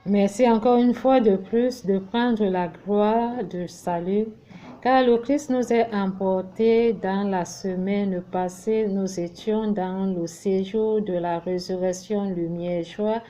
Merci encore une fois de plus de prendre la gloire du salut, car le Christ nous a emportés dans la semaine passée. Nous étions dans le séjour de la résurrection lumière joie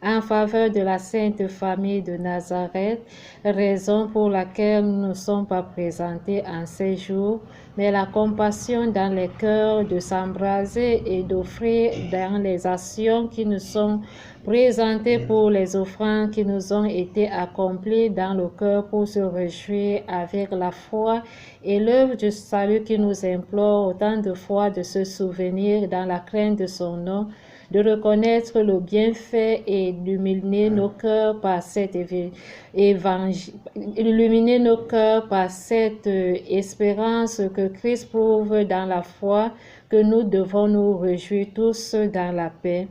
en faveur de la Sainte Famille de Nazareth, raison pour laquelle nous ne sommes pas présentés en ces jours, mais la compassion dans les cœurs de s'embraser et d'offrir dans les actions qui nous sont présentées pour les offrandes qui nous ont été accomplies dans le cœur pour se réjouir avec la foi et l'œuvre du salut qui nous implore autant de fois de se souvenir dans la crainte de son nom, de reconnaître le bienfait et d'illuminer nos cœurs par cette illuminer nos cœurs par cette espérance que Christ prouve dans la foi, que nous devons nous réjouir tous dans la paix.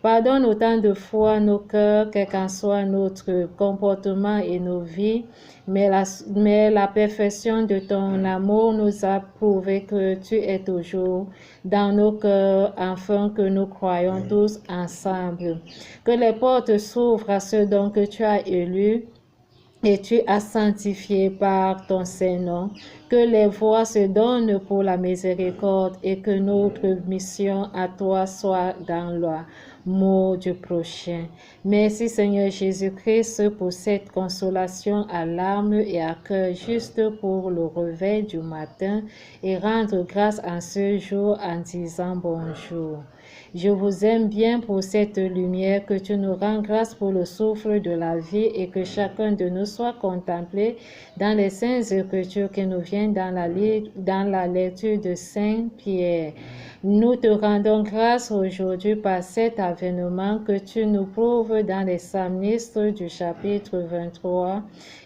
Pardonne autant de fois nos cœurs, quel qu'en soit notre comportement et nos vies, mais la perfection de ton amour nous a prouvé que tu es toujours dans nos cœurs, afin que nous croyons tous ensemble. Que les portes s'ouvrent à ceux dont que tu as élus et tu as sanctifié par ton Saint-Nom, que les voix se donnent pour la miséricorde et que notre mission à toi soit dans l'amour du prochain. Merci Seigneur Jésus-Christ pour cette consolation à l'âme et à cœur juste pour le réveil du matin et rendre grâce en ce jour en disant bonjour. Je vous aime bien pour cette lumière, que tu nous rends grâce pour le souffle de la vie et que chacun de nous soit contemplé dans les saintes écritures qui nous viennent dans la lecture de Saint Pierre. Nous te rendons grâce aujourd'hui par cet avènement que tu nous prouves dans les psalmistes du chapitre 23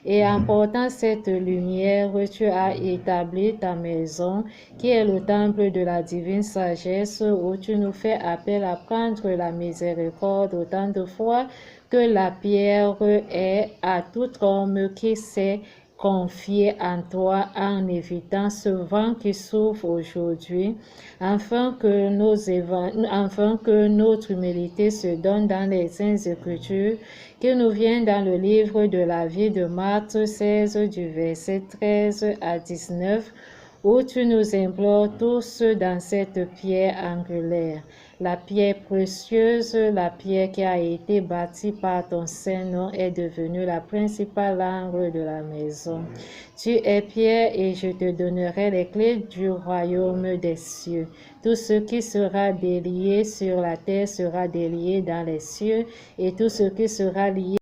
et en portant cette lumière, tu as établi ta maison qui est le temple de la divine sagesse où tu nous fais appel à prendre la miséricorde autant de fois que la pierre est à tout homme qui s'est confié en toi en évitant ce vent qui souffle aujourd'hui, afin que notre humilité se donne dans les saintes écritures qui nous viennent dans le livre de la vie de Marc 16 du verset 13 à 19, où tu nous implores tous dans cette pierre angulaire, la pierre précieuse, la pierre qui a été bâtie par ton Saint-Nom est devenue la principale angle de la maison. Tu es pierre et je te donnerai les clés du royaume des cieux. Tout ce qui sera délié sur la terre sera délié dans les cieux et tout ce qui sera lié